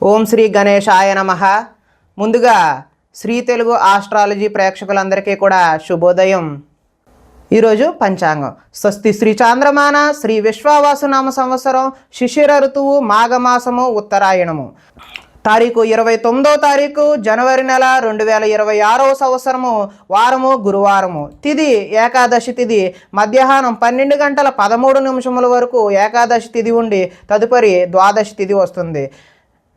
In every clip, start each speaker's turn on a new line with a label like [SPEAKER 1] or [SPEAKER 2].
[SPEAKER 1] ఓం శ్రీ గణేశాయ నమః. ముందుగా శ్రీ తెలుగు ఆస్ట్రాలజీ ప్రేక్షకులందరికీ కూడా శుభోదయం. ఈరోజు పంచాంగం స్వస్తి శ్రీ చాంద్రమాన శ్రీ విశ్వావాసు నామ సంవత్సరం శిశిర ఋతువు మాఘమాసము ఉత్తరాయణము తారీఖు 29వ తారీఖు జనవరి నెల 2026వ సంవత్సరము వారము గురువారము. తిథి ఏకాదశి తిథి మధ్యాహ్నం 12 గంటల 13 నిమిషముల వరకు ఏకాదశి తిథి ఉండి తదుపరి ద్వాదశి తిథి వస్తుంది.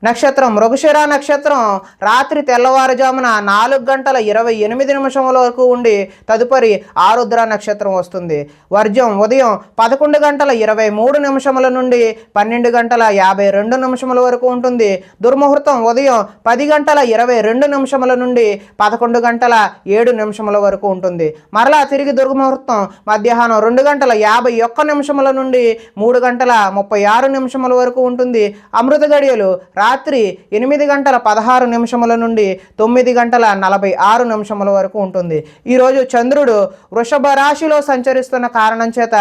[SPEAKER 1] నక్షత్రం మృగశిర నక్షత్రం రాత్రి తెల్లవారుజామున 4 గంటల 28 నిమిషముల వరకు ఉండి తదుపరి ఆరుద్ర నక్షత్రం వస్తుంది. వర్జం ఉదయం 11 గంటల 23 నిమిషముల నుండి 12 గంటల 52 నిమిషముల వరకు ఉంటుంది. దుర్ముహూర్తం ఉదయం 10 గంటల 22 నిమిషముల నుండి 11 గంటల 7 నిమిషముల వరకు ఉంటుంది. మరలా తిరిగి దుర్ముహూర్తం మధ్యాహ్నం 2 గంటల 51 నిమిషముల నుండి 3 గంటల 36 నిమిషముల వరకు ఉంటుంది. అమృత గడియలు రాత్రి 8 గంటల 16 నిమిషముల నుండి 9 గంటల 46 నిమిషముల వరకు ఉంటుంది. ఈరోజు చంద్రుడు వృషభ రాశిలో సంచరిస్తున్న కారణం చేత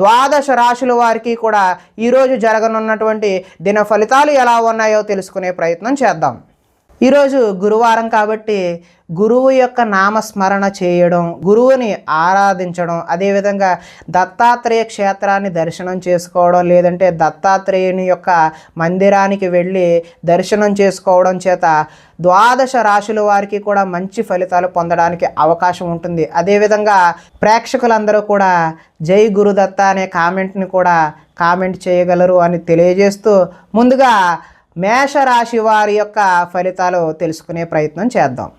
[SPEAKER 1] ద్వాదశ రాశుల వారికి కూడా ఈరోజు జరగనున్నటువంటి దిన ఫలితాలు ఎలా ఉన్నాయో తెలుసుకునే ప్రయత్నం చేద్దాం. ఈరోజు గురువారం కాబట్టి గురువు యొక్క నామస్మరణ చేయడం, గురువుని ఆరాధించడం, అదేవిధంగా దత్తాత్రేయ క్షేత్రాన్ని దర్శనం చేసుకోవడం, లేదంటే దత్తాత్రేయుని యొక్క మందిరానికి వెళ్ళి దర్శనం చేసుకోవడం చేత ద్వాదశ రాశుల వారికి కూడా మంచి ఫలితాలు పొందడానికి అవకాశం ఉంటుంది. అదేవిధంగా ప్రేక్షకులందరూ కూడా జై గురుదత్త అనే కామెంట్ని కూడా కామెంట్ చేయగలరు అని తెలియజేస్తూ ముందుగా మేషరాశి వారి యొక్క ఫలితాలు తెలుసుకునే ప్రయత్నం చేద్దాం.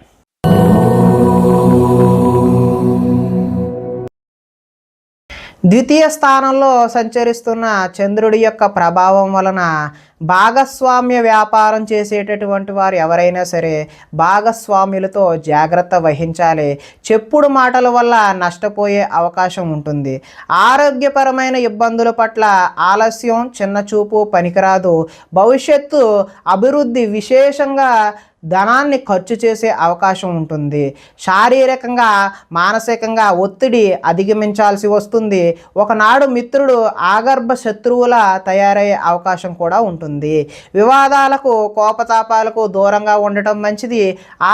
[SPEAKER 1] ద్వితీయ స్థానంలో సంచరిస్తున్న చంద్రుడి యొక్క ప్రభావం వలన భాగస్వామ్య వ్యాపారం చేసేటటువంటి వారు ఎవరైనా సరే భాగస్వాములతో జాగ్రత్త వహించాలి. చెప్పుడు మాటల వల్ల నష్టపోయే అవకాశం ఉంటుంది. ఆరోగ్యపరమైన ఇబ్బందుల పట్ల ఆలస్యం, చిన్నచూపు పనికిరాదు. భవిష్యత్తు అభివృద్ధి విశేషంగా ధనాన్ని ఖర్చు చేసే అవకాశం ఉంటుంది. శారీరకంగా మానసికంగా ఒత్తిడి అధిగమించాల్సి వస్తుంది. ఒకనాడు మిత్రుడు ఆగర్భ శత్రువుల తయారయ్యే అవకాశం కూడా ఉంటుంది. వివాదాలకు కోపతాపాలకు దూరంగా ఉండటం మంచిది.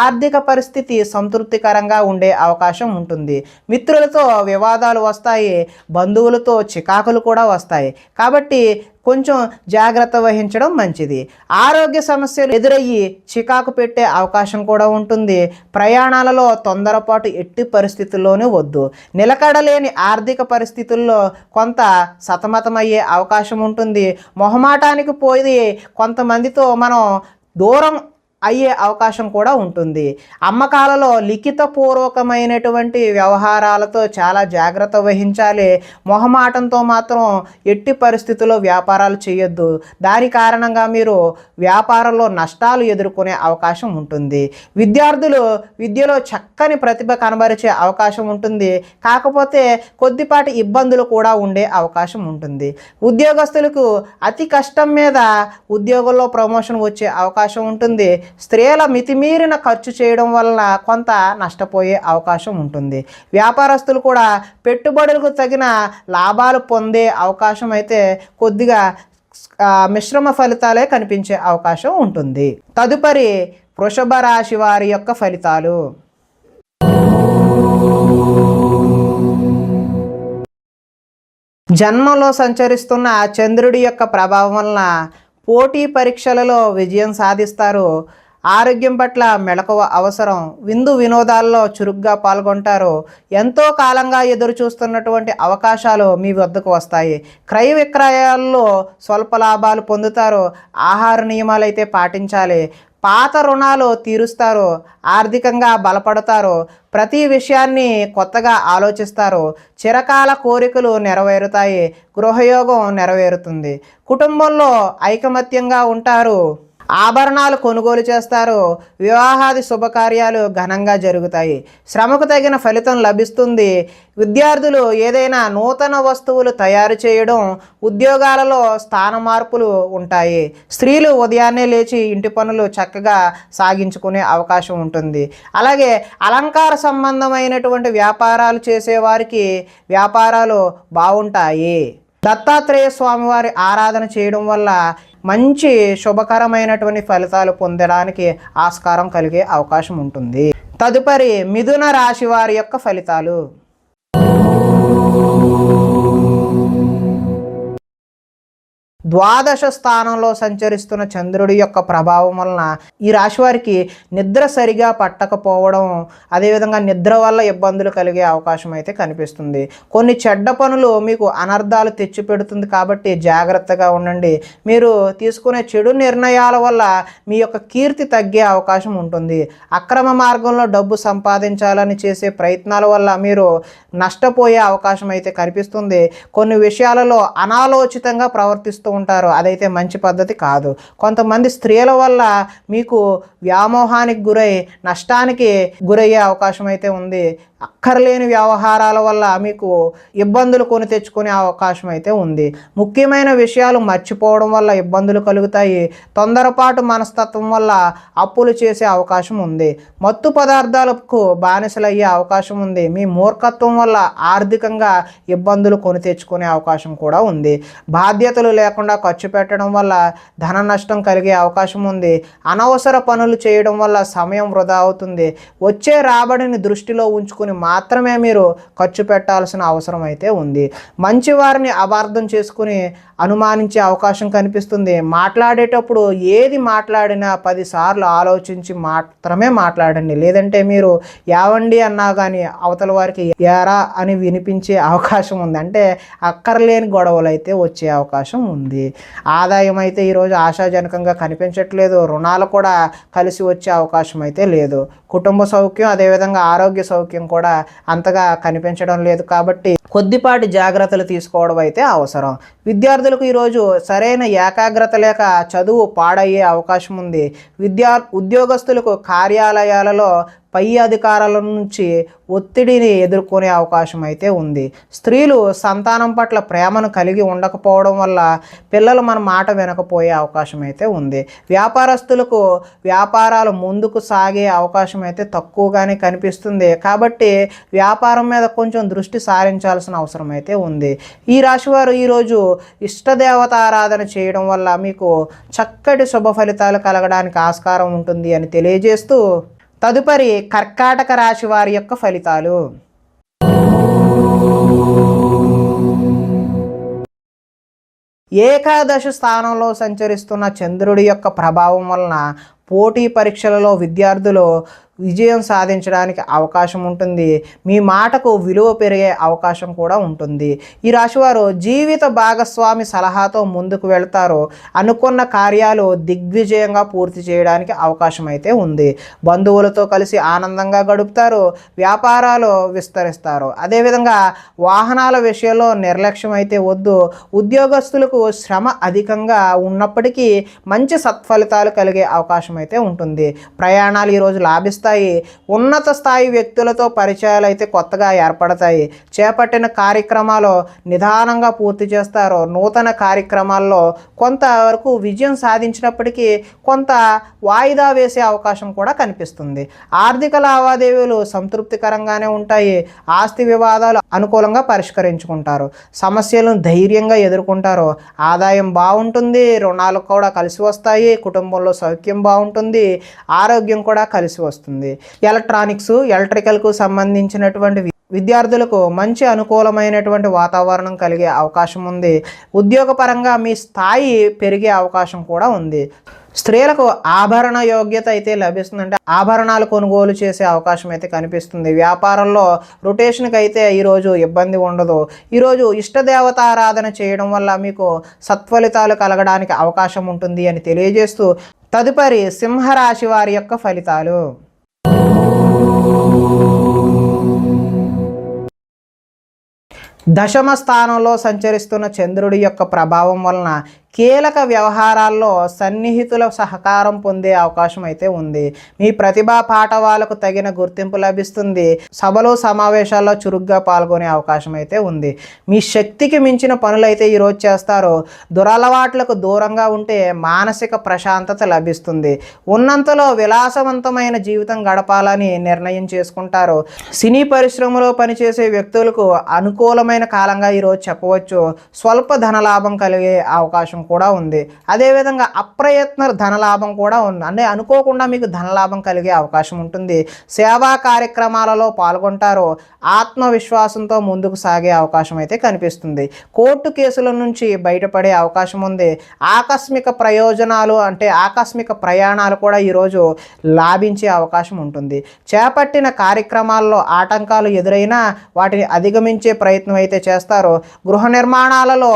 [SPEAKER 1] ఆర్థిక పరిస్థితి సంతృప్తికరంగా ఉండే అవకాశం ఉంటుంది. మిత్రులతో వివాదాలు వస్తాయి, బంధువులతో చికాకులు కూడా వస్తాయి. కాబట్టి కొంచెం జాగ్రత్త వహించడం మంచిది. ఆరోగ్య సమస్యలు ఎదురయ్యి చికాకు పెట్టే అవకాశం కూడా ఉంటుంది. ప్రయాణాలలో తొందరపాటు ఎట్టి పరిస్థితుల్లోనే వద్దు. నిలకడలేని ఆర్థిక పరిస్థితుల్లో కొంత సతమతమయ్యే అవకాశం ఉంటుంది. మొహమాటానికి పోయి కొంతమందితో మనం దూరం అయ్యే అవకాశం కూడా ఉంటుంది. అమ్మకాలలో లిఖితపూర్వకమైనటువంటి వ్యవహారాలతో చాలా జాగ్రత్త వహించాలి. మొహమాటంతో మాత్రం ఎట్టి పరిస్థితుల్లో వ్యాపారాలు చేయొద్దు. దాని కారణంగా మీరు వ్యాపారంలో నష్టాలు ఎదుర్కొనే అవకాశం ఉంటుంది. విద్యార్థులు విద్యలో చక్కని ప్రతిభ కనబరిచే అవకాశం ఉంటుంది. కాకపోతే కొద్దిపాటి ఇబ్బందులు కూడా ఉండే అవకాశం ఉంటుంది. ఉద్యోగస్తులకు అతి కష్టం మీద ఉద్యోగంలో ప్రమోషన్ వచ్చే అవకాశం ఉంటుంది. స్త్రీల మితిమీరిన ఖర్చు చేయడం వలన కొంత నష్టపోయే అవకాశం ఉంటుంది. వ్యాపారస్తులు కూడా పెట్టుబడులకు తగిన లాభాలు పొందే అవకాశం అయితే కొద్దిగా మిశ్రమ ఫలితాలే కనిపించే అవకాశం ఉంటుంది. తదుపరి వృషభ రాశి వారి యొక్క ఫలితాలు. జన్మలో సంచరిస్తున్న చంద్రుడి యొక్క ప్రభావం వలన పోటీ పరీక్షలలో విజయం సాధిస్తారు. ఆరోగ్యం పట్ల మెలకువ అవసరం. విందు వినోదాల్లో చురుగ్గా పాల్గొంటారు. ఎంతో కాలంగా ఎదురు చూస్తున్నటువంటి అవకాశాలు మీ వద్దకు వస్తాయి. క్రయ విక్రయాల్లో స్వల్ప లాభాలు పొందుతారు. ఆహార నియమాలు అయితే పాటించాలి. పాత రుణాలు తీరుస్తారు. ఆర్థికంగా బలపడతారు. ప్రతి విషయాన్ని కొత్తగా ఆలోచిస్తారు. చిరకాల కోరికలు నెరవేరుతాయి. గృహయోగం నెరవేరుతుంది. కుటుంబంలో ఐకమత్యంగా ఉంటారు. ఆభరణాలు కొనుగోలు చేస్తారు. వివాహాది శుభకార్యాలు ఘనంగా జరుగుతాయి. శ్రమకు తగిన ఫలితం లభిస్తుంది. విద్యార్థులు ఏదైనా నూతన వస్తువులు తయారు చేయడం, ఉద్యోగాలలో స్థాన మార్పులు ఉంటాయి. స్త్రీలు ఉదయాన్నే లేచి ఇంటి పనులు చక్కగా సాగించుకునే అవకాశం ఉంటుంది. అలాగే అలంకార సంబంధమైనటువంటి వ్యాపారాలు చేసేవారికి వ్యాపారాలు బాగుంటాయి. దత్తాత్రేయ స్వామివారి ఆరాధన చేయడం వల్ల మంచి శుభకరమైనటువంటి ఫలితాలు పొందడానికి ఆస్కారం కలిగే అవకాశం ఉంటుంది. తదుపరి మిథున రాశి వారి యొక్క ఫలితాలు. ద్వాదశ స్థానంలో సంచరిస్తున్న చంద్రుడి యొక్క ప్రభావం వలన ఈ రాశి వారికి నిద్ర సరిగా పట్టకపోవడం, అదేవిధంగా నిద్ర వల్ల ఇబ్బందులు కలిగే అవకాశం అయితే కనిపిస్తుంది. కొన్ని చెడ్డ పనులు మీకు అనర్థాలు తెచ్చిపెడుతుంది కాబట్టి జాగ్రత్తగా ఉండండి. మీరు తీసుకునే చెడు నిర్ణయాల వల్ల మీ యొక్క కీర్తి తగ్గే అవకాశం ఉంటుంది. అక్రమ మార్గంలో డబ్బు సంపాదించాలని చేసే ప్రయత్నాల వల్ల మీరు నష్టపోయే అవకాశం అయితే కనిపిస్తుంది. కొన్ని విషయాలలో అనాలోచితంగా ప్రవర్తిస్తూ ఉంటారు, అదైతే మంచి పద్ధతి కాదు. కొంతమంది స్త్రీల వల్ల మీకు వ్యామోహానికి గురై నష్టానికి గురయ్యే అవకాశం అయితే ఉంది. అక్కర్లేని వ్యవహారాల వల్ల మీకు ఇబ్బందులు కొని తెచ్చుకునే అవకాశం అయితే ఉంది. ముఖ్యమైన విషయాలు మర్చిపోవడం వల్ల ఇబ్బందులు కలుగుతాయి. తొందరపాటు మనస్తత్వం వల్ల అప్పులు చేసే అవకాశం ఉంది. మత్తు పదార్థాలకు బానిసలయ్యే అవకాశం ఉంది. మీ మూర్ఖత్వం వల్ల ఆర్థికంగా ఇబ్బందులు కొని తెచ్చుకునే అవకాశం కూడా ఉంది. బాధ్యతలు లేకుండా ఖర్చు పెట్టడం వల్ల ధన నష్టం కలిగే అవకాశం ఉంది. అనవసర పనులు చేయడం వల్ల సమయం వృధా అవుతుంది. వచ్చే రాబడిని దృష్టిలో ఉంచుకుని మాత్రమే మీరు ఖర్చు పెట్టాల్సిన అవసరం అయితే ఉంది. మంచి వారిని అపార్థం చేసుకుని అనుమానించే అవకాశం కనిపిస్తుంది. మాట్లాడేటప్పుడు ఏది మాట్లాడినా 10 సార్లు ఆలోచించి మాత్రమే మాట్లాడండి. లేదంటే మీరు యావండి అన్నా కానీ అవతల వారికి యారా అని వినిపించే అవకాశం ఉంది. అంటే అక్కర్లేని గొడవలు అయితే వచ్చే అవకాశం ఉంది. ఆదాయం అయితే ఈరోజు ఆశాజనకంగా కనిపించట్లేదు. రుణాలు కూడా కలిసి వచ్చే అవకాశం అయితే లేదు. కుటుంబ సౌఖ్యం, అదేవిధంగా ఆరోగ్య సౌఖ్యం కూడా అంతగా కనిపించడం లేదు. కాబట్టి కొద్దిపాటి జాగ్రత్తలు తీసుకోవడం అయితే అవసరం. విద్యార్థులకు ఈరోజు సరైన ఏకాగ్రత లేక చదువు పాడయ్యే అవకాశం ఉంది. ఉద్యోగస్తులకు కార్యాలయాలలో పై అధికారుల నుంచి ఒత్తిడిని ఎదుర్కొనే అవకాశం అయితే ఉంది. స్త్రీలు సంతానం పట్ల ప్రేమను కలిగి ఉండకపోవడం వల్ల పిల్లలు మన మాట వినకపోయే అవకాశం అయితే ఉంది. వ్యాపారస్తులకు వ్యాపారాలు ముందుకు సాగే అవకాశం అయితే తక్కువగానే కనిపిస్తుంది. కాబట్టి వ్యాపారం మీద కొంచెం దృష్టి సారించాల్సిన అవసరం అయితే ఉంది. ఈ రాశివారు ఈరోజు ఇష్టదేవత ఆరాధన చేయడం వల్ల మీకు చక్కటి శుభ ఫలితాలు కలగడానికి ఆస్కారం ఉంటుంది అని తెలియజేస్తూ, తదుపరి కర్కాటక రాశి వారి యొక్క ఫలితాలు. ఏకాదశ స్థానంలో సంచరిస్తున్న చంద్రుడి యొక్క ప్రభావం వలన పోటీ పరీక్షలలో విద్యార్థులు విజయం సాధించడానికి అవకాశం ఉంటుంది. మీ మాటకు విలువ పెరిగే అవకాశం కూడా ఉంటుంది. ఈ రాశివారు జీవిత భాగస్వామి సలహాతో ముందుకు వెళ్తారు. అనుకున్న కార్యాలు దిగ్విజయంగా పూర్తి చేయడానికి అవకాశం అయితే ఉంది. బంధువులతో కలిసి ఆనందంగా గడుపుతారు. వ్యాపారాలు విస్తరిస్తారు. అదేవిధంగా వాహనాల విషయంలో నిర్లక్ష్యం అయితే వద్దు. ఉద్యోగస్తులకు శ్రమ అధికంగా ఉన్నప్పటికీ మంచి సత్ఫలితాలు కలిగే అవకాశం అయితే ఉంటుంది. ప్రయాణాలు ఈరోజు లాభిస్తాయి. ఉన్నత స్థాయి వ్యక్తులతో పరిచయాలు అయితే కొత్తగా ఏర్పడతాయి. చేపట్టిన కార్యక్రమాలు నిదానంగా పూర్తి చేస్తారు. నూతన కార్యక్రమాల్లో కొంతవరకు విజయం సాధించినప్పటికీ కొంత వాయిదా వేసే అవకాశం కూడా కనిపిస్తుంది. ఆర్థిక లావాదేవీలు సంతృప్తికరంగానే ఉంటాయి. ఆస్తి వివాదాలు అనుకూలంగా పరిష్కరించుకుంటారు. సమస్యలను ధైర్యంగా ఎదుర్కొంటారు. ఆదాయం బాగుంటుంది. రుణాలు కూడా కలిసి వస్తాయి. కుటుంబంలో సౌఖ్యం బాగుంటుంది. ఆరోగ్యం కూడా కలిసి వస్తుంది. ఎలక్ట్రానిక్స్, ఎలక్ట్రికల్కు సంబంధించినటువంటి విద్యార్థులకు మంచి అనుకూలమైనటువంటి వాతావరణం కలిగే అవకాశం ఉంది. ఉద్యోగపరంగా మీ స్థాయి పెరిగే అవకాశం కూడా ఉంది. స్త్రీలకు ఆభరణ యోగ్యత అయితే లభిస్తుంది. అంటే ఆభరణాలు కొనుగోలు చేసే అవకాశం అయితే కనిపిస్తుంది. వ్యాపారంలో రొటేషన్కి అయితే ఈరోజు ఇబ్బంది ఉండదు. ఈరోజు ఇష్టదేవత ఆరాధన చేయడం వల్ల మీకు సత్ఫలితాలు కలగడానికి అవకాశం ఉంటుంది అని తెలియజేస్తూ, తదుపరి సింహరాశి వారి యొక్క ఫలితాలు. దశమ స్థానంలో సంచరిస్తున్న చంద్రుడి యొక్క ప్రభావం వలన కీలక వ్యవహారాల్లో సన్నిహితుల సహకారం పొందే అవకాశం అయితే ఉంది. మీ ప్రతిభా పాఠవాలకు తగిన గుర్తింపు లభిస్తుంది. సభలు సమావేశాల్లో చురుగ్గా పాల్గొనే అవకాశం అయితే ఉంది. మీ శక్తికి మించిన పనులైతే ఈరోజు చేస్తారు. దురలవాట్లకు దూరంగా ఉంటే మానసిక ప్రశాంతత లభిస్తుంది. ఉన్నంతలో విలాసవంతమైన జీవితం గడపాలని నిర్ణయం చేసుకుంటారు. సినీ పరిశ్రమలో పనిచేసే వ్యక్తులకు అనుకూలమైన కాలంగా ఈరోజు చెప్పవచ్చు. స్వల్ప ధనలాభం కలిగే అవకాశం కూడా ఉంది. అదేవిధంగా అప్రయత్న ధనలాభం కూడా ఉంది. అంటే అనుకోకుండా మీకు ధనలాభం కలిగే అవకాశం ఉంటుంది. సేవా కార్యక్రమాలలో పాల్గొంటారు. ఆత్మవిశ్వాసంతో ముందుకు సాగే అవకాశం అయితే కనిపిస్తుంది. కోర్టు కేసుల నుంచి బయటపడే అవకాశం ఉంది. ఆకస్మిక ప్రయోజనాలు అంటే ఆకస్మిక ప్రయాణాలు కూడా ఈరోజు లాభించే అవకాశం ఉంటుంది. చేపట్టిన కార్యక్రమాల్లో ఆటంకాలు ఎదురైనా వాటిని అధిగమించే ప్రయత్నం అయితే చేస్తారు. గృహ నిర్మాణాలలో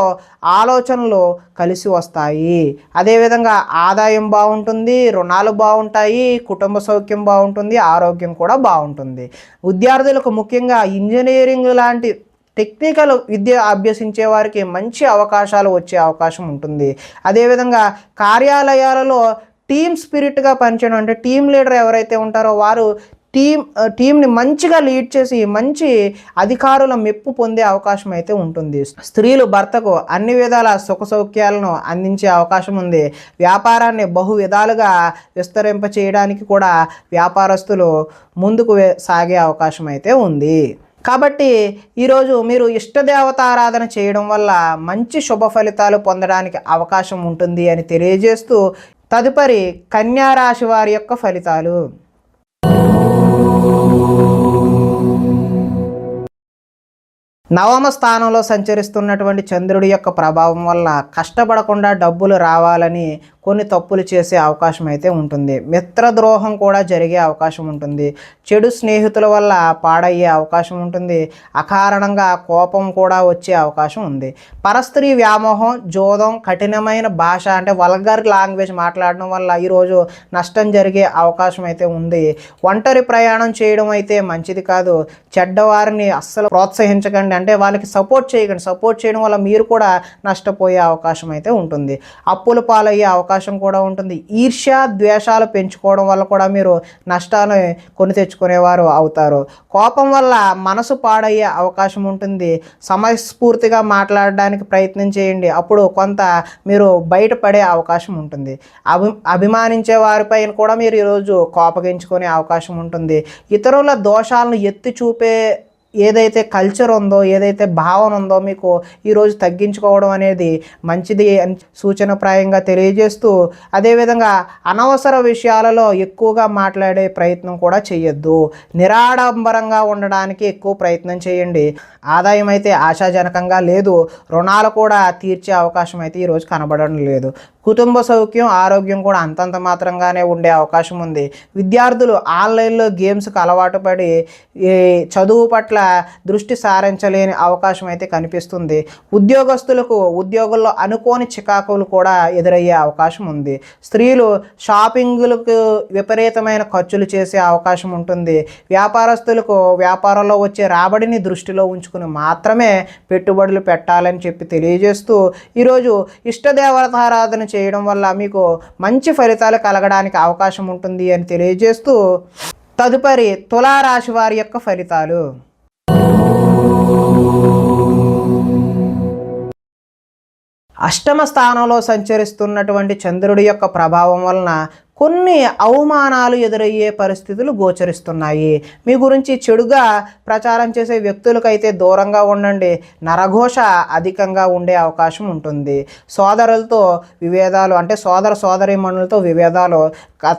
[SPEAKER 1] ఆలోచనలు కలిసి వస్తాయి. అదేవిధంగా ఆదాయం బాగుంటుంది, రుణాలు బాగుంటాయి, కుటుంబ సౌఖ్యం బాగుంటుంది, ఆరోగ్యం కూడా బాగుంటుంది. విద్యార్థులకు ముఖ్యంగా ఇంజనీరింగ్ లాంటి టెక్నికల్ విద్య అభ్యసించే వారికి మంచి అవకాశాలు వచ్చే అవకాశం ఉంటుంది. అదేవిధంగా కార్యాలయాలలో టీమ్ స్పిరిట్గా పనిచేయడం, అంటే టీం లీడర్ ఎవరైతే ఉంటారో వారు టీంని మంచిగా లీడ్ చేసి మంచి అధికారుల మెప్పు పొందే అవకాశం అయితే ఉంటుంది. స్త్రీలు భర్తకు అన్ని విధాల సుఖ సౌఖ్యాలను అందించే అవకాశం ఉంది. వ్యాపారాన్ని బహు విధాలుగా విస్తరింప చేయడానికి కూడా వ్యాపారస్తులు ముందుకు సాగే అవకాశం అయితే ఉంది. కాబట్టి ఈరోజు మీరు ఇష్టదేవతారాధన చేయడం వల్ల మంచి శుభ ఫలితాలు పొందడానికి అవకాశం ఉంటుంది అని తెలియజేస్తూ తదుపరి కన్యా రాశి వారి యొక్క ఫలితాలు. నవమ స్థానంలో సంచరిస్తున్నటువంటి చంద్రుడి యొక్క ప్రభావం వల్ల కష్టపడకుండా డబ్బులు రావాలని కొన్ని తప్పులు చేసే అవకాశం అయితే ఉంటుంది. మిత్రద్రోహం కూడా జరిగే అవకాశం ఉంటుంది. చెడు స్నేహితుల వల్ల పాడయ్యే అవకాశం ఉంటుంది. అకారణంగా కోపం కూడా వచ్చే అవకాశం ఉంది. పరస్త్రీ వ్యామోహం, జోదం, కఠినమైన భాష అంటే వల్గర్ లాంగ్వేజ్ మాట్లాడడం వల్ల ఈరోజు నష్టం జరిగే అవకాశం అయితే ఉంది. ఒంటరి ప్రయాణం చేయడం అయితే మంచిది కాదు. చెడ్డవారిని అస్సలు ప్రోత్సహించకండి, అంటే వాళ్ళకి సపోర్ట్ చేయకండి. సపోర్ట్ చేయడం వల్ల మీరు కూడా నష్టపోయే అవకాశం అయితే ఉంటుంది. అప్పుల పాలయ్యే అవకాశం కూడా ఉంటుంది. ఈర్ష్య ద్వేషాలు పెంచుకోవడం వల్ల కూడా మీరు నష్టాన్ని కొని తెచ్చుకునేవారు అవుతారు. కోపం వల్ల మనసు పాడయ్యే అవకాశం ఉంటుంది. సమయస్ఫూర్తిగా మాట్లాడడానికి ప్రయత్నం చేయండి, అప్పుడు కొంత మీరు బయటపడే అవకాశం ఉంటుంది. అభిమానించే వారిపైన కూడా మీరు ఈరోజు కోపగించుకునే అవకాశం ఉంటుంది. ఇతరుల దోషాలను ఎత్తి చూపే ఏదైతే కల్చర్ ఉందో, ఏదైతే భావన ఉందో మీకు ఈరోజు తగ్గించుకోవడం అనేది మంచిది అని సూచనప్రాయంగా తెలియజేస్తూ, అదేవిధంగా అనవసర విషయాలలో ఎక్కువగా మాట్లాడే ప్రయత్నం కూడా చేయొద్దు. నిరాడంబరంగా ఉండడానికి ఎక్కువ ప్రయత్నం చేయండి. ఆదాయం అయితే ఆశాజనకంగా లేదు. రుణాలు కూడా తీర్చే అవకాశం అయితే ఈరోజు కనబడడం లేదు. కుటుంబ సౌఖ్యం, ఆరోగ్యం కూడా అంతంత మాత్రంగానే ఉండే అవకాశం ఉంది. విద్యార్థులు ఆన్లైన్లో గేమ్స్కి అలవాటు పడి చదువు పట్ల దృష్టి సారించలేని అవకాశం అయితే కనిపిస్తుంది. ఉద్యోగస్తులకు ఉద్యోగుల్లో అనుకోని చికాకులు కూడా ఎదురయ్యే అవకాశం ఉంది. స్త్రీలు షాపింగ్లకు విపరీతమైన ఖర్చులు చేసే అవకాశం ఉంటుంది. వ్యాపారస్తులకు వ్యాపారంలో వచ్చే రాబడిని దృష్టిలో ఉంచుకుని మాత్రమే పెట్టుబడులు పెట్టాలని చెప్పి తెలియజేస్తూ, ఈరోజు ఇష్టదేవతారాధన చేయడం వల్ల మీకు మంచి ఫలితాలు కలగడానికి అవకాశం ఉంటుంది అని తెలియజేస్తూ తదుపరి తులారాశి వారి యొక్క ఫలితాలు. అష్టమ స్థానంలో సంచరిస్తున్నటువంటి చంద్రుడి యొక్క ప్రభావం వలన కొన్ని అవమానాలు ఎదురయ్యే పరిస్థితులు గోచరిస్తున్నాయి. మీ గురించి చెడుగా ప్రచారం చేసే వ్యక్తులకైతే దూరంగా ఉండండి. నరఘోష అధికంగా ఉండే అవకాశం ఉంటుంది. సోదరులతో విభేదాలు, అంటే సోదరీమణులతో విభేదాలు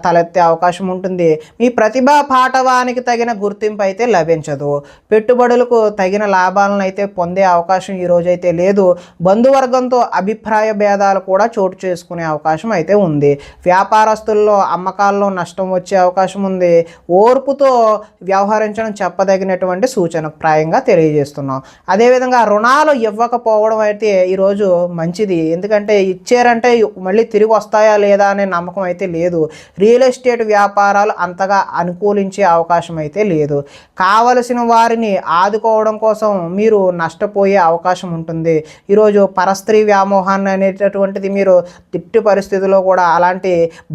[SPEAKER 1] తలెత్తే అవకాశం ఉంటుంది. మీ ప్రతిభా పాఠవానికి తగిన గుర్తింపు అయితే లభించదు. పెట్టుబడులకు తగిన లాభాలను అయితే పొందే అవకాశం ఈరోజైతే లేదు. బంధువర్గంతో అభిప్రాయ భేదాలు కూడా చోటు చేసుకునే అవకాశం అయితే ఉంది. వ్యాపారస్తుల్లో కొనుగోలులో అమ్మకాల్లో నష్టం వచ్చే అవకాశం ఉంది. ఓర్పుతో వ్యవహరించడం చెప్పదగినటువంటి సూచన ప్రాయంగా తెలియజేస్తున్నాం. అదేవిధంగా రుణాలు ఇవ్వకపోవడం అయితే ఈరోజు మంచిది. ఎందుకంటే ఇచ్చారంటే మళ్ళీ తిరిగి వస్తాయా లేదా అనే నమ్మకం అయితే లేదు. రియల్ ఎస్టేట్ వ్యాపారాలు అంతగా అనుకూలించే అవకాశం అయితే లేదు. కావలసిన వారిని ఆదుకోవడం కోసం మీరు నష్టపోయే అవకాశం ఉంటుంది. ఈరోజు పరస్త్రీ వ్యామోహాన్ని అనేటటువంటిది మీరు తిట్టి పరిస్థితుల్లో కూడా అలాంటి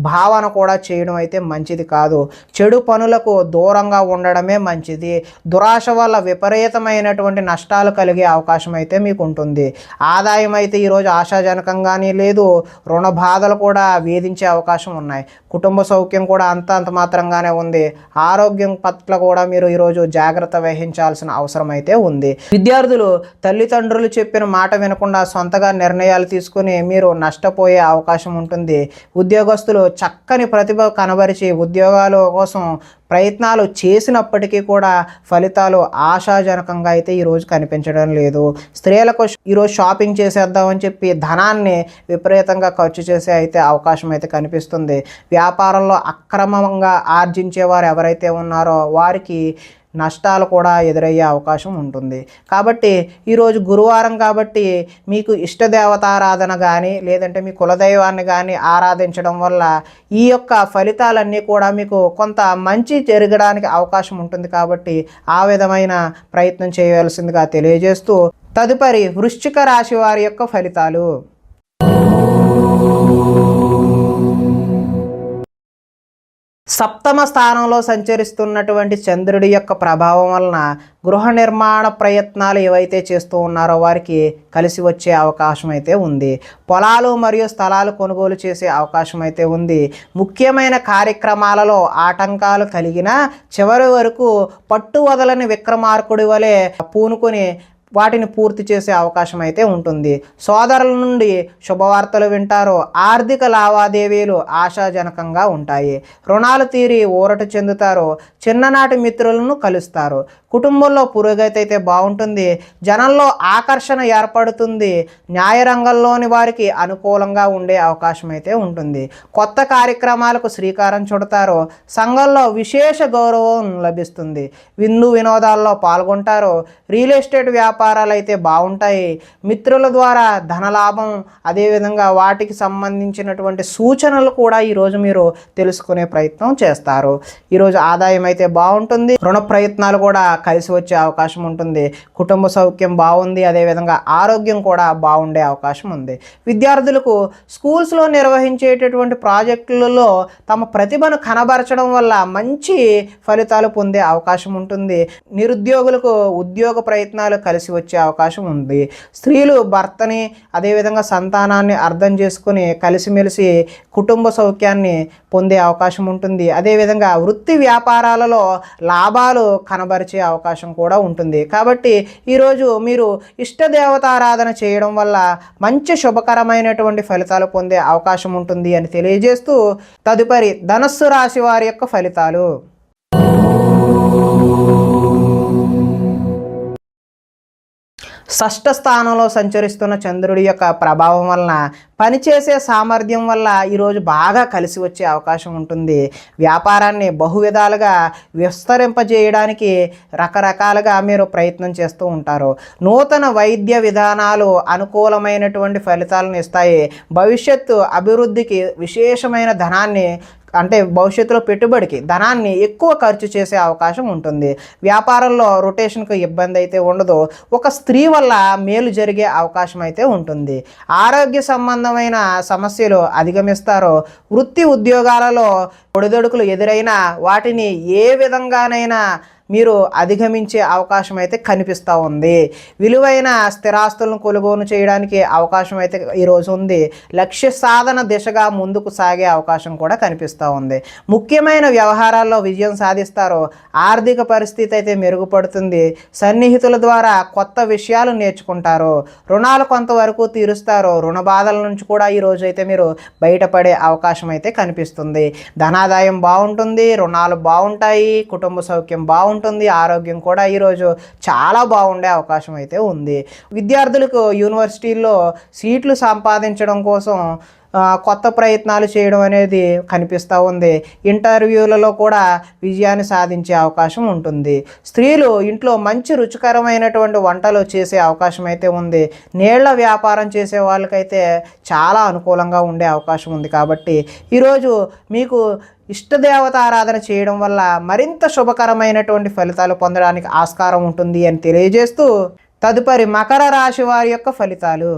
[SPEAKER 1] భావన కూడా చేయడం అయితే మంచిది కాదు. చెడు పనులకు దూరంగా ఉండడమే మంచిది. దురాశ వల్ల విపరీతమైనటువంటి నష్టాలు కలిగే అవకాశం అయితే మీకు ఉంటుంది. ఆదాయం అయితే ఈరోజు ఆశాజనకంగానే లేదు. రుణ బాధలు కూడా వేధించే అవకాశం ఉన్నాయి. కుటుంబ సౌఖ్యం కూడా అంత మాత్రంగానే ఉంది. ఆరోగ్యం పట్ల కూడా మీరు ఈరోజు జాగ్రత్త వహించాల్సిన అవసరం అయితే ఉంది. విద్యార్థులు తల్లిదండ్రులు చెప్పిన మాట వినకుండా సొంతగా నిర్ణయాలు తీసుకుని మీరు నష్టపోయే అవకాశం ఉంటుంది. ఉద్యోగస్తులు చక్కని ప్రతిభ కనబరిచి ఉద్యోగాల కోసం ప్రయత్నాలు చేసినప్పటికీ కూడా ఫలితాలు ఆశాజనకంగా అయితే ఈరోజు కనిపించడం లేదు. స్త్రీలకు ఈరోజు షాపింగ్ చేసేద్దామని చెప్పి ధనాన్ని విపరీతంగా ఖర్చు చేసే అయితే అవకాశం అయితే కనిపిస్తుంది. వ్యాపారంలో అక్రమంగా ఆర్జించేవారు ఎవరైతే ఉన్నారో వారికి నష్టాలు కూడా ఎదురయ్యే అవకాశం ఉంటుంది. కాబట్టి ఈరోజు గురువారం కాబట్టి మీకు ఇష్టదేవతారాధన కానీ లేదంటే మీ కులదైవాన్ని కానీ ఆరాధించడం వల్ల ఈ యొక్క ఫలితాలన్నీ కూడా మీకు కొంత మంచి జరగడానికి అవకాశం ఉంటుంది. కాబట్టి ఆ విధమైన ప్రయత్నం చేయవలసిందిగా తెలియజేస్తూ తదుపరి వృశ్చిక రాశి వారి యొక్క ఫలితాలు. సప్తమ స్థానంలో సంచరిస్తున్నటువంటి చంద్రుడి యొక్క ప్రభావం వలన గృహ నిర్మాణ ప్రయత్నాలు ఏవైతే చేస్తూ ఉన్నారో వారికి కలిసి వచ్చే అవకాశం అయితే ఉంది. పొలాలు మరియు స్థలాలు కొనుగోలు చేసే అవకాశం అయితే ఉంది. ముఖ్యమైన కార్యక్రమాలలో ఆటంకాలు కలిగిన చివరి వరకు పట్టు వదలని విక్రమార్కుడి వలె పూనుకొని వాటిని పూర్తి చేసే అవకాశం అయితే ఉంటుంది. సోదరుల నుండి శుభవార్తలు వింటారు. ఆర్థిక లావాదేవీలు ఆశాజనకంగా ఉంటాయి. రుణాలు తీరి ఊరట చెందుతారు. చిన్ననాటి మిత్రులను కలుస్తారు. కుటుంబంలో పురోగతి అయితే బాగుంటుంది. జనంలో ఆకర్షణ ఏర్పడుతుంది. న్యాయరంగంలోని వారికి అనుకూలంగా ఉండే అవకాశం అయితే ఉంటుంది. కొత్త కార్యక్రమాలకు శ్రీకారం చుడతారు. సంఘంలో విశేష గౌరవం లభిస్తుంది. విందు వినోదాల్లో పాల్గొంటారు. రియల్ ఎస్టేట్ వ్యాపారాలు అయితే బాగుంటాయి. మిత్రుల ద్వారా ధనలాభం అదేవిధంగా వాటికి సంబంధించినటువంటి సూచనలు కూడా ఈరోజు మీరు తెలుసుకునే ప్రయత్నం చేస్తారు. ఈరోజు ఆదాయం అయితే బాగుంటుంది. రుణ ప్రయత్నాలు కూడా కలిసి వచ్చే అవకాశం ఉంటుంది. కుటుంబ సౌఖ్యం బాగుంది. అదేవిధంగా ఆరోగ్యం కూడా బాగుండే అవకాశం ఉంది. విద్యార్థులకు స్కూల్స్లో నిర్వహించేటటువంటి ప్రాజెక్టులలో తమ ప్రతిభను కనబరచడం వల్ల మంచి ఫలితాలు పొందే అవకాశం ఉంటుంది. నిరుద్యోగులకు ఉద్యోగ ప్రయత్నాలు కలిసి వచ్చే అవకాశం ఉంది. స్త్రీలు భర్తని అదేవిధంగా సంతానాన్ని అర్థం చేసుకుని కలిసిమెలిసి కుటుంబ సౌఖ్యాన్ని పొందే అవకాశం ఉంటుంది. అదేవిధంగా వృత్తి వ్యాపారాలలో లాభాలు కనబరిచే అవకాశం కూడా ఉంటుంది. కాబట్టి ఈరోజు మీరు ఇష్టదేవతారాధన చేయడం వల్ల మంచి శుభకరమైనటువంటి ఫలితాలు పొందే అవకాశం ఉంటుంది అని తెలియజేస్తూ తదుపరి ధనస్సు రాశి వారి యొక్క ఫలితాలు. షష్ఠ స్థానంలో సంచరిస్తున్న చంద్రుడి యొక్క ప్రభావం వలన పనిచేసే సామర్థ్యం వల్ల ఈరోజు బాగా కలిసి వచ్చే అవకాశం ఉంటుంది. వ్యాపారాన్ని బహువిధాలుగా విస్తరింపజేయడానికి రకరకాలుగా మీరు ప్రయత్నం చేస్తూ ఉంటారు. నూతన వైద్య విధానాలు అనుకూలమైనటువంటి ఫలితాలను ఇస్తాయి. భవిష్యత్తు అభివృద్ధికి విశేషమైన ధనాన్ని అంటే భవిష్యత్తులో పెట్టుబడికి ధనాన్ని ఎక్కువ ఖర్చు చేసే అవకాశం ఉంటుంది. వ్యాపారంలో రొటేషన్కు ఇబ్బంది అయితే ఉండదు. ఒక స్త్రీ వల్ల మేలు జరిగే అవకాశం అయితే ఉంటుంది. ఆరోగ్య సంబంధమైన సమస్యలు అధిగమిస్తారు. వృత్తి ఉద్యోగాలలో ఒడిదొడుకులు ఎదురైనా వాటిని ఏ విధంగానైనా మీరు అధిగమించే అవకాశం అయితే కనిపిస్తూ ఉంది. విలువైన స్థిరాస్తులను కొనుగోలు చేయడానికి అవకాశం అయితే ఈరోజు ఉంది. లక్ష్య సాధన దిశగా ముందుకు సాగే అవకాశం కూడా కనిపిస్తూ ఉంది. ముఖ్యమైన వ్యవహారాల్లో విజయం సాధిస్తారు. ఆర్థిక పరిస్థితి అయితే మెరుగుపడుతుంది. సన్నిహితుల ద్వారా కొత్త విషయాలు నేర్చుకుంటారు. రుణాలు కొంతవరకు తీరుస్తారు. రుణ బాధల నుంచి కూడా ఈరోజు అయితే మీరు బయటపడే అవకాశం అయితే కనిపిస్తుంది. ధనాదాయం బాగుంటుంది. రుణాలు బాగుంటాయి. కుటుంబ సౌఖ్యం బాగుంటుంది. ఆరోగ్యం కూడా ఈరోజు చాలా బాగుండే అవకాశం అయితే ఉంది. విద్యార్థులకు యూనివర్సిటీల్లో సీట్లు సంపాదించడం కోసం కొత్త ప్రయత్నాలు చేయడం అనేది కనిపిస్తూ ఉంది. ఇంటర్వ్యూలలో కూడా విజయాన్ని సాధించే అవకాశం ఉంటుంది. స్త్రీలు ఇంట్లో మంచి రుచికరమైనటువంటి వంటలు చేసే అవకాశం అయితే ఉంది. నీళ్ల వ్యాపారం చేసే వాళ్ళకైతే చాలా అనుకూలంగా ఉండే అవకాశం ఉంది. కాబట్టి ఈరోజు మీకు ఇష్టదేవత ఆరాధన చేయడం వల్ల మరింత శుభకరమైనటువంటి ఫలితాలు పొందడానికి ఆస్కారం ఉంటుంది అని తెలియజేస్తూ, తదుపరి మకర రాశి వారి యొక్క ఫలితాలు.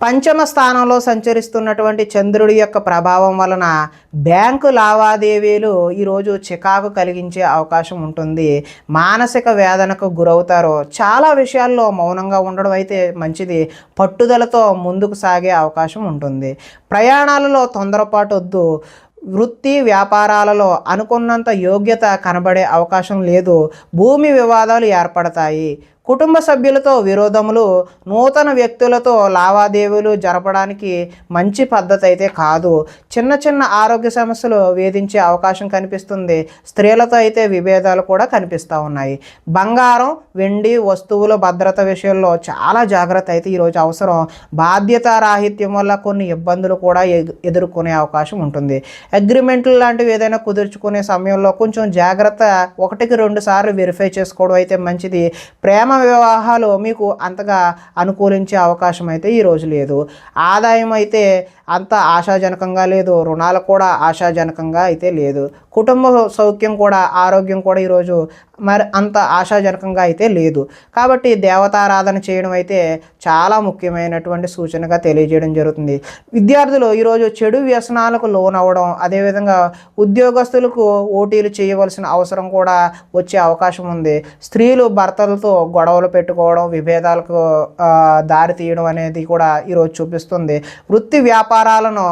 [SPEAKER 1] పంచమ స్థానంలో సంచరిస్తున్నటువంటి చంద్రుడి యొక్క ప్రభావం వలన బ్యాంకు లావాదేవీలు ఈరోజు చికాకు కలిగించే అవకాశం ఉంటుంది. మానసిక వేదనకు గురవుతారు. చాలా విషయాల్లో మౌనంగా ఉండడం అయితే మంచిది. పట్టుదలతో ముందుకు సాగే అవకాశం ఉంటుంది. ప్రయాణాలలో తొందరపాటు వద్దు. వృత్తి వ్యాపారాలలో అనుకున్నంత యోగ్యత కనబడే అవకాశం లేదు. భూమి వివాదాలు ఏర్పడతాయి. కుటుంబ సభ్యులతో విరోధములు, నూతన వ్యక్తులతో లావాదేవీలు జరపడానికి మంచి పద్ధతి అయితే కాదు. చిన్న చిన్న ఆరోగ్య సమస్యలు వేధించే అవకాశం కనిపిస్తుంది. స్త్రీలతో అయితే విభేదాలు కూడా కనిపిస్తూ ఉన్నాయి. బంగారం, వెండి వస్తువుల భద్రత విషయంలో చాలా జాగ్రత్త అయితే ఈరోజు అవసరం. బాధ్యతారాహిత్యం వల్ల కొన్ని ఇబ్బందులు కూడా ఎదుర్కొనే అవకాశం ఉంటుంది. అగ్రిమెంట్లు లాంటివి ఏదైనా కుదుర్చుకునే సమయంలో కొంచెం జాగ్రత్త 1-2 సార్లు వెరిఫై చేసుకోవడం అయితే మంచిది. ప్రేమ వివాహాలు మీకు అంతగా అనుకూలించే అవకాశం అయితే ఈరోజు లేదు. ఆదాయం అయితే అంత ఆశాజనకంగా లేదు. రుణాలు కూడా ఆశాజనకంగా అయితే లేదు. కుటుంబ సౌఖ్యం కూడా, ఆరోగ్యం కూడా ఈరోజు మరి అంత ఆశాజనకంగా అయితే లేదు. కాబట్టి దేవతారాధన చేయడం అయితే చాలా ముఖ్యమైనటువంటి సూచనగా తెలియజేయడం జరుగుతుంది. విద్యార్థులు ఈరోజు చెడు వ్యసనాలకు లోనవ్వడం, అదేవిధంగా ఉద్యోగస్తులకు ఓటీలు చేయవలసిన అవసరం కూడా వచ్చే అవకాశం ఉంది. స్త్రీలు భర్తలతో గొడవలు పెట్టుకోవడం, విభేదాలకు దారి తీయడం అనేది కూడా ఈరోజు చూపిస్తుంది. వృత్తి వ్యాపారాలను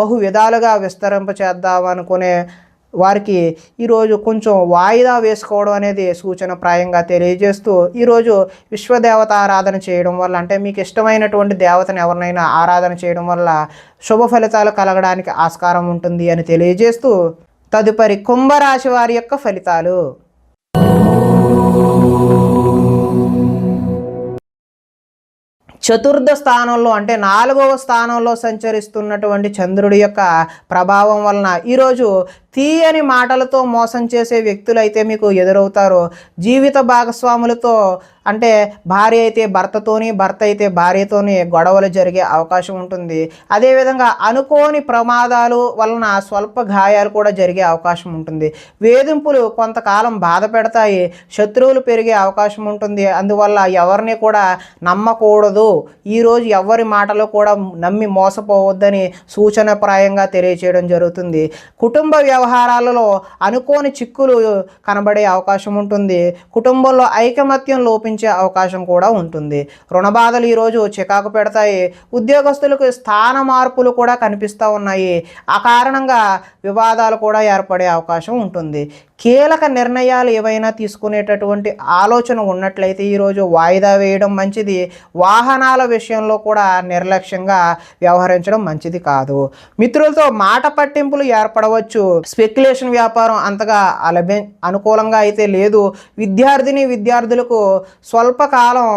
[SPEAKER 1] బహు విధాలుగా విస్తరింపచేద్దామనుకునే వారికి ఈరోజు కొంచెం వాయిదా వేసుకోవడం అనేది సూచనప్రాయంగా తెలియజేస్తూ, ఈరోజు విశ్వదేవత ఆరాధన చేయడం వల్ల, అంటే మీకు ఇష్టమైనటువంటి దేవతను ఎవరినైనా ఆరాధన చేయడం వల్ల శుభ ఫలితాలు కలగడానికి ఆస్కారం ఉంటుంది అని తెలియజేస్తూ, తదుపరి కుంభరాశి వారి యొక్క ఫలితాలు. చతుర్థ స్థానంలో అంటే 4వ స్థానంలో సంచరిస్తున్నటువంటి చంద్రుడి యొక్క ప్రభావం వలన ఈరోజు తీయని మాటలతో మోసం చేసే వ్యక్తులు అయితే మీకు ఎదురవుతారు. జీవిత భాగస్వాములతో, అంటే భార్య అయితే భర్తతోని, భర్త అయితే భార్యతోని గొడవలు జరిగే అవకాశం ఉంటుంది. అదేవిధంగా అనుకోని ప్రమాదాలు వలన స్వల్ప గాయాలు కూడా జరిగే అవకాశం ఉంటుంది. వేధింపులు కొంతకాలం బాధ పెడతాయి. శత్రువులు పెరిగే అవకాశం ఉంటుంది. అందువల్ల ఎవరిని కూడా నమ్మకూడదు. ఈరోజు ఎవరి మాటలు కూడా నమ్మి మోసపోవద్దని సూచనప్రాయంగా తెలియచేయడం జరుగుతుంది. కుటుంబ వ్యవహారాలలో అనుకోని చిక్కులు కనబడే అవకాశం ఉంటుంది. కుటుంబంలో ఐకమత్యం లోపించే అవకాశం కూడా ఉంటుంది. రుణ బాధలు ఈరోజు చికాకు పెడతాయి. ఉద్యోగస్తులకు స్థాన మార్పులు కూడా కనిపిస్తూ ఉన్నాయి. ఆ కారణంగా వివాదాలు కూడా ఏర్పడే అవకాశం ఉంటుంది. కీలక నిర్ణయాలు ఏవైనా తీసుకునేటటువంటి ఆలోచన ఉన్నట్లయితే ఈరోజు వాయిదా వేయడం మంచిది. వాహనాల విషయంలో కూడా నిర్లక్ష్యంగా వ్యవహరించడం మంచిది కాదు. మిత్రులతో మాట పట్టింపులు ఏర్పడవచ్చు. స్పెక్యులేషన్ వ్యాపారం అంతగా అనుకూలంగా అయితే లేదు. విద్యార్థులకు స్వల్పకాలం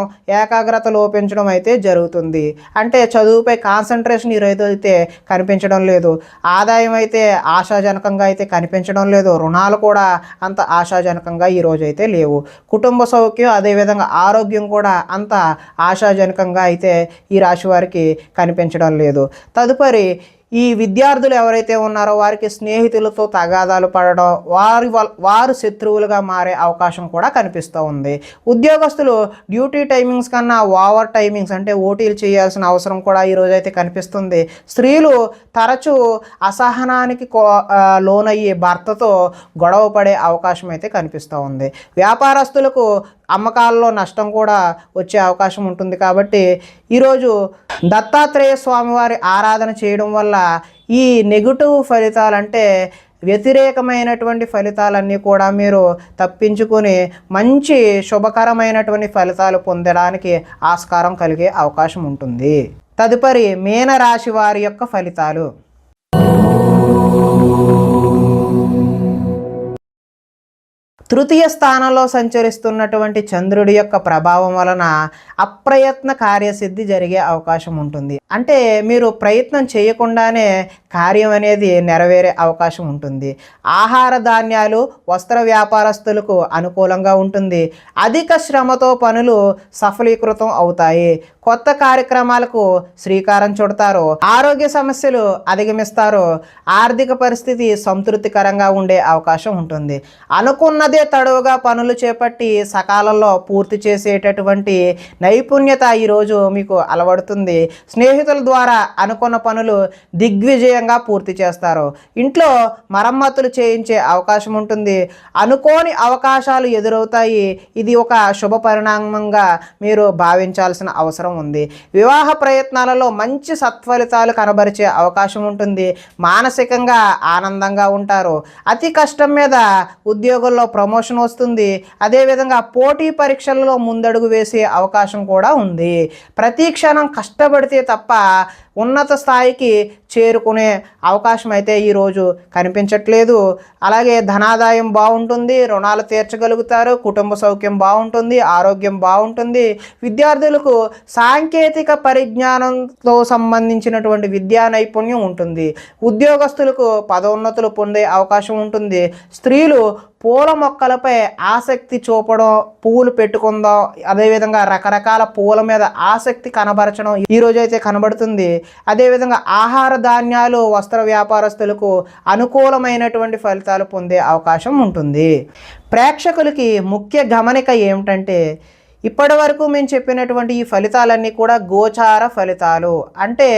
[SPEAKER 1] ఏకాగ్రత లోపించడం అయితే జరుగుతుంది. అంటే చదువుపై కాన్సన్ట్రేషన్ ఈరోజు అయితే కనిపించడం లేదు. ఆదాయం అయితే ఆశాజనకంగా అయితే కనిపించడం లేదు. రుణాలు కూడా అంత ఆశాజనకంగా ఈరోజు అయితే లేవు. కుటుంబ సౌఖ్యం, అదేవిధంగా ఆరోగ్యం కూడా అంత ఆశాజనకంగా అయితే ఈ రాశి వారికి కనిపించడం లేదు. తదుపరి ఈ విద్యార్థులు ఎవరైతే ఉన్నారో వారికి స్నేహితులతో తగాదాలు పడడం, వారు శత్రువులుగా మారే అవకాశం కూడా కనిపిస్తూ ఉంది. ఉద్యోగస్తులు డ్యూటీ టైమింగ్స్ కన్నా ఓవర్ టైమింగ్స్, అంటే ఓటీలు చేయాల్సిన అవసరం కూడా ఈరోజు అయితే కనిపిస్తుంది. స్త్రీలు తరచూ అసహనానికి లోనయ్యి భర్తతో గొడవ పడే అవకాశం అయితే కనిపిస్తూ ఉంది. వ్యాపారస్తులకు అమ్మకాల్లో నష్టం కూడా వచ్చే అవకాశం ఉంటుంది. కాబట్టి ఈరోజు దత్తాత్రేయ స్వామివారి ఆరాధన చేయడం వల్ల ఈ నెగిటివ్ ఫలితాలు, అంటే వ్యతిరేకమైనటువంటి ఫలితాలన్నీ కూడా మీరు తప్పించుకొని మంచి శుభకరమైనటువంటి ఫలితాలు పొందడానికి ఆస్కారం కలిగే అవకాశం ఉంటుంది. తదుపరి మీనరాశి వారి యొక్క ఫలితాలు. తృతీయ స్థానంలో సంచరిస్తున్నటువంటి చంద్రుడి యొక్క ప్రభావం వలన అప్రయత్న కార్యసిద్ధి జరిగే అవకాశం ఉంటుంది. అంటే మీరు ప్రయత్నం చేయకుండానే కార్యం అనేది నెరవేరే అవకాశం ఉంటుంది. ఆహార ధాన్యాలు వస్త్ర వ్యాపారస్తులకు అనుకూలంగా ఉంటుంది. అధిక శ్రమతో పనులు సఫలీకృతం అవుతాయి. కొత్త కార్యక్రమాలకు శ్రీకారం చుడతారు. ఆరోగ్య సమస్యలు అధిగమిస్తారు. ఆర్థిక పరిస్థితి సంతృప్తికరంగా ఉండే అవకాశం ఉంటుంది. అనుకున్నదే తడువుగా పనులు చేపట్టి సకాలంలో పూర్తి చేసేటటువంటి నైపుణ్యత ఈరోజు మీకు అలవడుతుంది. స్నేహితుల ద్వారా అనుకున్న పనులు దిగ్విజయంగా పూర్తి చేస్తారు. ఇంట్లో మరమ్మతులు చేయించే అవకాశం ఉంటుంది. అనుకోని అవకాశాలు ఎదురవుతాయి. ఇది ఒక శుభ పరిణామంగా మీరు భావించాల్సిన అవసరం ఉంది. వివాహ ప్రయత్నాలలో మంచి సత్ఫలితాలు కనబరిచే అవకాశం ఉంటుంది. మానసికంగా ఆనందంగా ఉంటారు. అతి కష్టం మీద ఉద్యోగుల్లో ప్రమోషన్ వస్తుంది. అదేవిధంగా పోటీ పరీక్షలలో ముందడుగు వేసే అవకాశం కూడా ఉంది. ప్రతి క్షణం కష్టపడితే తప్ప ఉన్నత స్థాయికి చేరుకునే అవకాశం అయితే ఈరోజు కనిపించట్లేదు. అలాగే ధనాదాయం బాగుంటుంది. రుణాలు తీర్చగలుగుతారు. కుటుంబ సౌఖ్యం బాగుంటుంది. ఆరోగ్యం బాగుంటుంది. విద్యార్థులకు సాంకేతిక పరిజ్ఞానంతో సంబంధించినటువంటి విద్యా నైపుణ్యం ఉంటుంది. ఉద్యోగస్తులకు పదోన్నతులు పొందే అవకాశం ఉంటుంది. స్త్రీలు పూల మొక్కలపై ఆసక్తి చూపడం, పువ్వులు పెట్టుకుందాం, అదేవిధంగా రకరకాల పూల మీద ఆసక్తి కనబరచడం ఈరోజైతే కనబడుతుంది. అదేవిధంగా ఆహార ధాన్యాలు వస్త్ర వ్యాపారస్తులకు అనుకూలమైనటువంటి ఫలితాలు పొందే అవకాశం ఉంటుంది. ప్రేక్షకులకి ముఖ్య గమనిక ఏమిటంటే ఇప్పటి వరకు మేము చెప్పినటువంటి ఈ ఫలితాలన్నీ కూడా గోచార ఫలితాలు. అంటే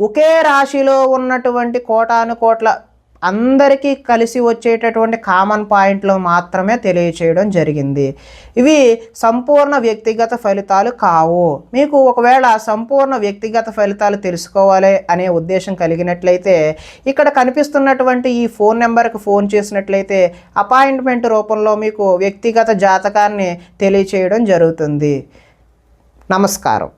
[SPEAKER 1] ఒకే రాశిలో ఉన్నటువంటి కోటాను కోట్ల అందరికీ కలిసి వచ్చేటటువంటి కామన్ పాయింట్లు మాత్రమే తెలియచేయడం జరిగింది. ఇవి సంపూర్ణ వ్యక్తిగత ఫలితాలు కావు. మీకు ఒకవేళ సంపూర్ణ వ్యక్తిగత ఫలితాలు తెలుసుకోవాలి అనే ఉద్దేశం కలిగినట్లయితే ఇక్కడ కనిపిస్తున్నటువంటి ఈ ఫోన్ నెంబర్కి ఫోన్ చేసినట్లయితే అపాయింట్మెంట్ రూపంలో మీకు వ్యక్తిగత జాతకాన్ని తెలియచేయడం జరుగుతుంది. నమస్కారం.